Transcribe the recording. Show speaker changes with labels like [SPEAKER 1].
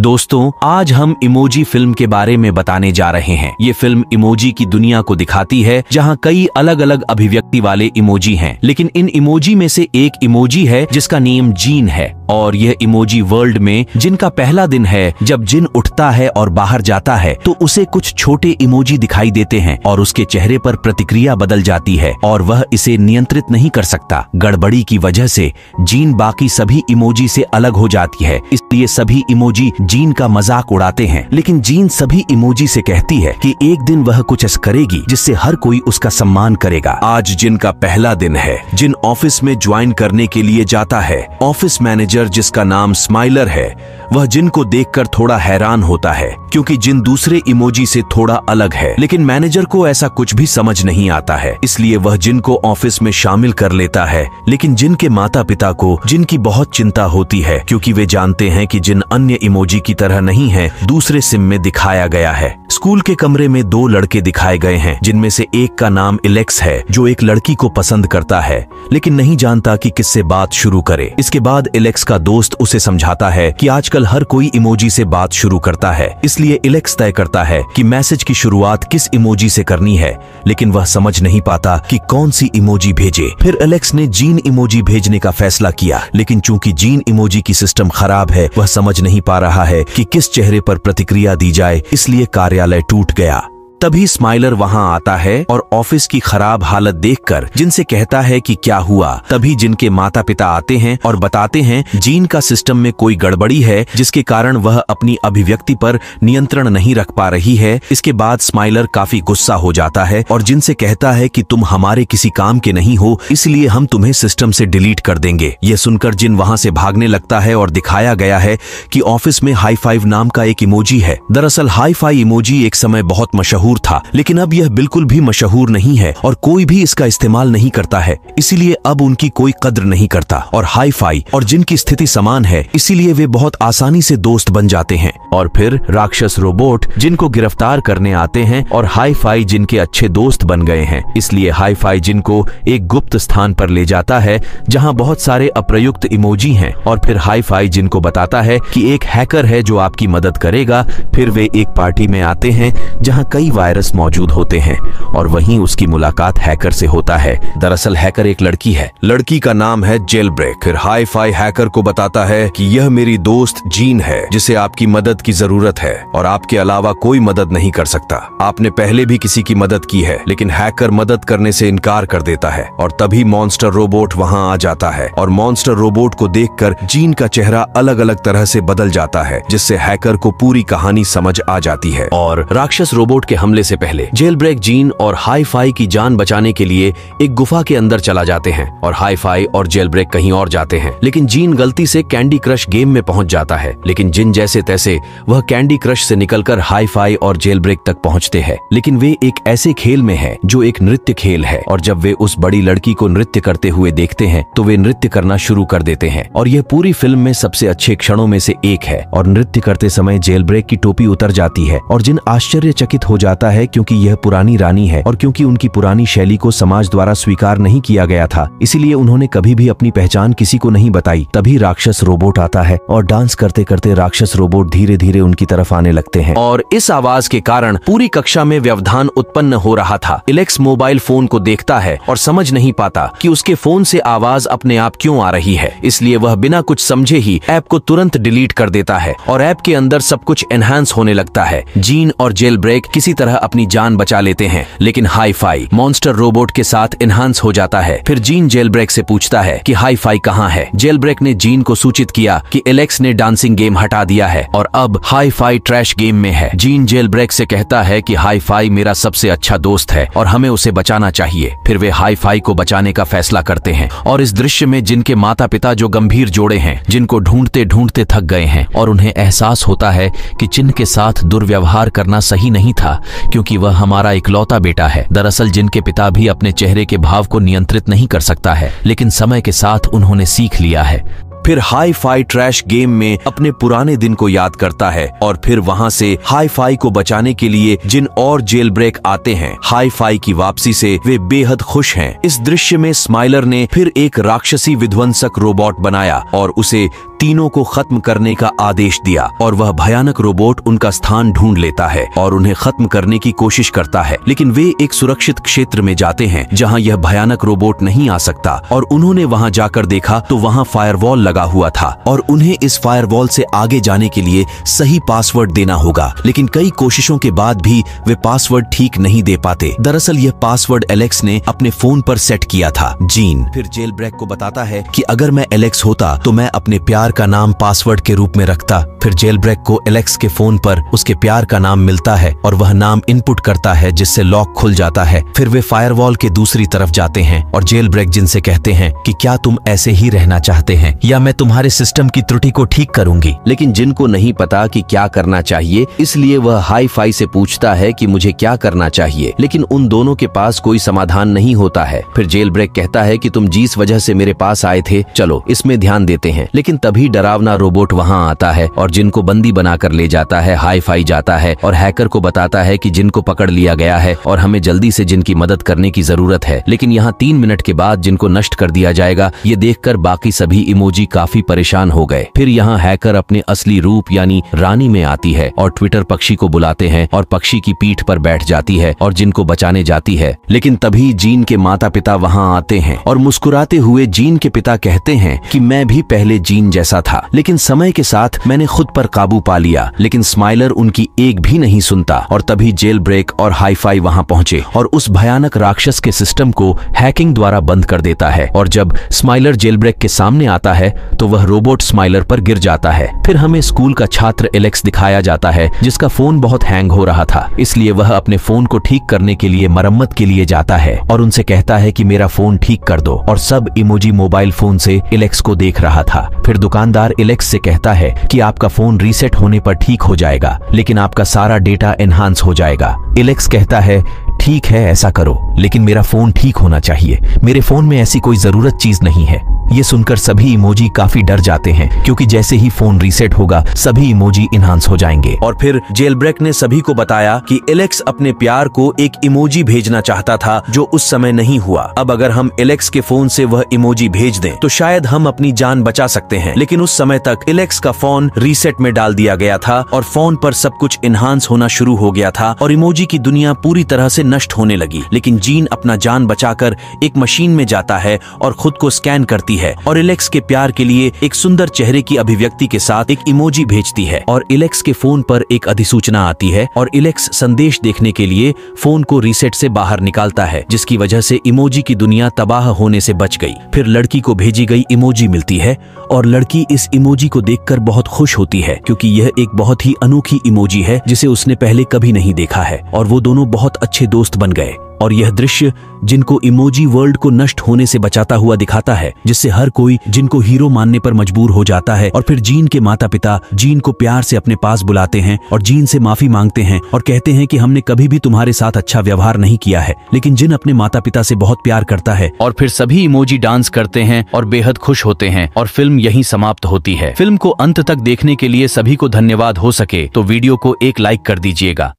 [SPEAKER 1] दोस्तों, आज हम इमोजी फिल्म के बारे में बताने जा रहे हैं। ये फिल्म इमोजी की दुनिया को दिखाती है, जहां कई अलग अलग अभिव्यक्ति वाले इमोजी हैं, लेकिन इन इमोजी में से एक इमोजी है जिसका नेम जीन है। और यह इमोजी वर्ल्ड में जिनका पहला दिन है जब जिन उठता है और बाहर जाता है तो उसे कुछ छोटे इमोजी दिखाई देते हैं और उसके चेहरे पर प्रतिक्रिया बदल जाती है और वह इसे नियंत्रित नहीं कर सकता। गड़बड़ी की वजह से जीन बाकी सभी इमोजी से अलग हो जाती है, इसलिए सभी इमोजी जीन का मजाक उड़ाते हैं। लेकिन जीन सभी इमोजी से कहती है कि एक दिन वह कुछ ऐसा करेगी जिससे हर कोई उसका सम्मान करेगा। आज जिन का पहला दिन है। जिन ऑफिस में ज्वाइन करने के लिए जाता है। ऑफिस मैनेजर जिसका नाम स्माइलर है, वह जिन को देखकर थोड़ा हैरान होता है क्योंकि जिन दूसरे इमोजी से थोड़ा अलग है। लेकिन मैनेजर को ऐसा कुछ भी समझ नहीं आता है, इसलिए वह जिन को ऑफिस में शामिल कर लेता है। लेकिन जिन के माता पिता को जिन की बहुत चिंता होती है क्योंकि वे जानते हैं कि जिन अन्य इमोजी की तरह नहीं है, दूसरे सिम में दिखाया गया है। स्कूल के कमरे में दो लड़के दिखाए गए हैं, जिनमें से एक का नाम एलेक्स है जो एक लड़की को पसंद करता है लेकिन नहीं जानता कि किससे बात शुरू करे। इसके बाद एलेक्स का दोस्त उसे समझाता है कि आजकल हर कोई इमोजी से बात शुरू करता है, इसलिए एलेक्स तय करता है कि मैसेज की शुरुआत किस इमोजी से करनी है, लेकिन वह समझ नहीं पाता कि कौन सी इमोजी भेजे। फिर एलेक्स ने जीन इमोजी भेजने का फैसला किया, लेकिन चूंकि जीन इमोजी की सिस्टम खराब है, वह समझ नहीं पा रहा है कि किस चेहरे पर प्रतिक्रिया दी जाए, इसलिए कार्यालय टूट गया। तभी स्माइलर वहां आता है और ऑफिस की खराब हालत देखकर जिनसे कहता है कि क्या हुआ। तभी जिनके माता पिता आते हैं और बताते हैं जीन का सिस्टम में कोई गड़बड़ी है जिसके कारण वह अपनी अभिव्यक्ति पर नियंत्रण नहीं रख पा रही है। इसके बाद स्माइलर काफी गुस्सा हो जाता है और जिनसे कहता है कि तुम हमारे किसी काम के नहीं हो, इसलिए हम तुम्हें सिस्टम से डिलीट कर देंगे। यह सुनकर जिन वहां से भागने लगता है और दिखाया गया है कि ऑफिस में हाई फाइव नाम का एक इमोजी है। दरअसल हाई फाई इमोजी एक समय बहुत मशहूर था, लेकिन अब यह बिल्कुल भी मशहूर नहीं है और कोई भी इसका इस्तेमाल नहीं करता है, इसीलिए अब उनकी कोई कद्र नहीं करता। और हाई फाई और जिनकी स्थिति समान है, इसीलिए वे बहुत आसानी से दोस्त बन जाते हैं। और फिर राक्षस रोबोट जिनको गिरफ्तार करने आते हैं और हाई फाई जिनके अच्छे दोस्त बन गए हैं, इसलिए हाई फाई जिनको एक गुप्त स्थान पर ले जाता है जहां बहुत सारे अप्रयुक्त इमोजी हैं। और फिर हाई फाई जिनको बताता है कि एक हैकर है जो आपकी मदद करेगा। फिर वे एक पार्टी में आते हैं जहां कई वायरस मौजूद होते हैं और वहीं उसकी मुलाकात हैकर से होता है। दरअसल हैकर एक लड़की है, लड़की का नाम है जेल ब्रेक। फिर हाई फाई हैकर को बताता है कि यह मेरी दोस्त जीन है जिसे आपकी मदद की जरूरत है और आपके अलावा कोई मदद नहीं कर सकता। आपने पहले भी किसी की मदद की है, लेकिन हैकर मदद करने से इनकार कर देता है। और तभी मॉन्स्टर रोबोट वहां आ जाता है और मॉन्स्टर रोबोट को देखकर जीन का चेहरा अलग अलग तरह से बदल जाता है, जिससे हैकर को पूरी कहानी समझ आ जाती है। और राक्षस रोबोट के हमले से पहले जेल ब्रेक जीन और हाई फाई की जान बचाने के लिए एक गुफा के अंदर चला जाते हैं और हाई फाई और जेल ब्रेक कहीं और जाते हैं। लेकिन जीन गलती से कैंडी क्रश गेम में पहुंच जाता है, लेकिन जिन जैसे तैसे वह कैंडी क्रश से निकलकर हाई फाई और जेल ब्रेक तक पहुंचते हैं। लेकिन वे एक ऐसे खेल में है जो एक नृत्य खेल है, और जब वे उस बड़ी लड़की को नृत्य करते हुए देखते हैं तो वे नृत्य करना शुरू कर देते हैं। और यह पूरी फिल्म में सबसे अच्छे क्षणों में से एक है। और नृत्य करते समय जेल ब्रेक की टोपी उतर जाती है और जिन आश्चर्यचकित हो जाता है क्योंकि यह पुरानी रानी है और क्योंकि उनकी पुरानी शैली को समाज द्वारा स्वीकार नहीं किया गया था, इसीलिए उन्होंने कभी भी अपनी पहचान किसी को नहीं बताई। तभी राक्षस रोबोट आता है और डांस करते करते राक्षस रोबोट धीरे धीरे उनकी तरफ आने लगते हैं और इस आवाज के कारण पूरी कक्षा में व्यवधान उत्पन्न हो रहा था। एलेक्स मोबाइल फोन को देखता है और समझ नहीं पाता कि उसके फोन से आवाज अपने आप क्यों आ रही है, इसलिए वह बिना कुछ समझे ही ऐप को तुरंत डिलीट कर देता है और ऐप के अंदर सब कुछ एनहांस होने लगता है। जीन और जेल ब्रेक किसी तरह अपनी जान बचा लेते हैं, लेकिन हाई फाई मॉन्स्टर रोबोट के साथ एनहांस हो जाता है। फिर जीन जेल ब्रेक से पूछता है कि हाई फाई कहाँ है। जेल ब्रेक ने जीन को सूचित किया कि एलेक्स ने डांसिंग गेम हटा दिया है और अब हाई फाई ट्रैश गेम में है। जीन जेल ब्रेक से कहता है कि हाई फाई मेरा सबसे अच्छा दोस्त है और हमें उसे बचाना चाहिए। फिर वे हाई फाई को बचाने का फैसला करते हैं और इस दृश्य में जिनके माता पिता जो गंभीर जोड़े हैं, जिनको ढूंढते ढूंढते थक गए हैं और उन्हें एहसास होता है कि जिन के साथ दुर्व्यवहार करना सही नहीं था क्योंकि वह हमारा इकलौता बेटा है। दरअसल जिनके पिता भी अपने चेहरे के भाव को नियंत्रित नहीं कर सकता है, लेकिन समय के साथ उन्होंने सीख लिया है। फिर हाई फाई ट्रैश गेम में अपने पुराने दिन को याद करता है और फिर वहां से हाई फाई को बचाने के लिए जिन और जेल ब्रेक आते हैं। हाई फाई की वापसी से वे बेहद खुश हैं। इस दृश्य में स्माइलर ने फिर एक राक्षसी विध्वंसक रोबोट बनाया और उसे तीनों को खत्म करने का आदेश दिया और वह भयानक रोबोट उनका स्थान ढूंढ लेता है और उन्हें खत्म करने की कोशिश करता है। लेकिन वे एक सुरक्षित क्षेत्र में जाते हैं जहां यह भयानक रोबोट नहीं आ सकता और उन्होंने वहां जाकर देखा तो वहां फायरवॉल लगा हुआ था और उन्हें इस फायरवॉल से आगे जाने के लिए सही पासवर्ड देना होगा। लेकिन कई कोशिशों के बाद भी वे पासवर्ड ठीक नहीं दे पाते। दरअसल यह पासवर्ड एलेक्स ने अपने फोन पर सेट किया था। जीन फिर जेल ब्रेक को बताता है कि अगर मैं एलेक्स होता तो मैं अपने प्यार का नाम पासवर्ड के रूप में रखता। फिर जेल ब्रेक को एलेक्स के फोन पर उसके प्यार का नाम मिलता है और वह नाम इनपुट करता है जिससे लॉक खुल जाता है। फिर वे फायरवॉल के दूसरी तरफ जाते हैं और जेल ब्रेक जिन से कहते हैं कि क्या तुम ऐसे ही रहना चाहते हैं या मैं तुम्हारे सिस्टम की त्रुटि को ठीक करूंगी। लेकिन जिन को नहीं पता कि क्या करना चाहिए, इसलिए वह हाई फाई से पूछता है कि मुझे क्या करना चाहिए, लेकिन उन दोनों के पास कोई समाधान नहीं होता है। फिर जेल ब्रेक कहता है कि तुम जिस वजह से मेरे पास आए थे, चलो इसमें ध्यान देते हैं। लेकिन तभी डरावना रोबोट वहां आता है और जिनको बंदी बनाकर ले जाता है। हाई फाई जाता है और हैकर को बताता है कि जिनको पकड़ लिया गया है और हमें जल्दी से जिनकी मदद करने की जरूरत है। लेकिन यहाँ 3 मिनट के बाद जिनको नष्ट कर दिया जाएगा। ये देखकर बाकी सभी इमोजी काफी परेशान हो गए। फिर यहाँ हैकर अपने असली रूप यानी रानी में आती है और ट्विटर पक्षी को बुलाते हैं और पक्षी की पीठ पर बैठ जाती है और जिनको बचाने जाती है। लेकिन तभी जीन के माता पिता वहां आते हैं और मुस्कुराते हुए जीन के पिता कहते हैं कि मैं भी पहले जीन जैसा था, लेकिन समय के साथ मैंने खुद पर काबू पा लिया। लेकिन स्माइलर उनकी एक भी नहीं सुनता और तभी जेल ब्रेक और हाई फाई वहां पहुंचे और उस भयानक राक्षस के सिस्टम को हैकिंग द्वारा बंद कर देता है। और जब स्माइलर जेल ब्रेक के सामने आता है तो वह रोबोट स्माइलर पर गिर जाता है। फिर हमें स्कूल का छात्र एलेक्स दिखाया जाता है जिसका फोन बहुत हैंग हो रहा था, इसलिए वह अपने फोन को ठीक करने के लिए मरम्मत के लिए जाता है और उनसे कहता है कि मेरा फोन ठीक कर दो। और सब इमोजी मोबाइल फोन से एलेक्स को देख रहा था। फिर दुकानदार एलेक्स से कहता है कि आपका फोन रीसेट होने पर ठीक हो जाएगा, लेकिन आपका सारा डेटा एनहांस हो जाएगा। एलेक्स कहता है ठीक है ऐसा करो, लेकिन मेरा फोन ठीक होना चाहिए। मेरे फोन में ऐसी कोई जरूरत चीज नहीं है। ये सुनकर सभी इमोजी काफी डर जाते हैं क्योंकि जैसे ही फोन रीसेट होगा सभी इमोजी इनहांस हो जाएंगे। और फिर जेल ब्रेक ने सभी को बताया कि एलेक्स अपने प्यार को एक इमोजी भेजना चाहता था जो उस समय नहीं हुआ। अब अगर हम एलेक्स के फोन से वह इमोजी भेज दें तो शायद हम अपनी जान बचा सकते हैं। लेकिन उस समय तक एलेक्स का फोन रीसेट में डाल दिया गया था और फोन पर सब कुछ इनहांस होना शुरू हो गया था और इमोजी की दुनिया पूरी तरह से नष्ट होने लगी। लेकिन जीन अपना जान बचाकर एक मशीन में जाता है और खुद को स्कैन करती है और एलेक्स के प्यार के लिए एक सुंदर चेहरे की अभिव्यक्ति के साथ एक इमोजी भेजती है। और एलेक्स के फोन पर एक अधिसूचना आती है और एलेक्स संदेश देखने के लिए फोन को रीसेट से बाहर निकालता है, जिसकी वजह से इमोजी की दुनिया तबाह होने से बच गई। फिर लड़की को भेजी गई इमोजी मिलती है और लड़की इस इमोजी को देखकर बहुत खुश होती है क्योंकि यह एक बहुत ही अनोखी इमोजी है जिसे उसने पहले कभी नहीं देखा है और वो दोनों बहुत अच्छे दोस्त बन गए। और यह दृश्य जिनको इमोजी वर्ल्ड को नष्ट होने से बचाता हुआ दिखाता है, जिससे हर कोई जिनको हीरो मानने पर मजबूर हो जाता है। और फिर जीन के माता पिता जीन को प्यार से अपने पास बुलाते हैं और जीन से माफी मांगते हैं और कहते हैं कि हमने कभी भी तुम्हारे साथ अच्छा व्यवहार नहीं किया है। लेकिन जिन अपने माता पिता से बहुत प्यार करता है। और फिर सभी इमोजी डांस करते हैं और बेहद खुश होते हैं और फिल्म यहीं समाप्त होती है। फिल्म को अंत तक देखने के लिए सभी को धन्यवाद। हो सके तो वीडियो को एक लाइक कर दीजिएगा।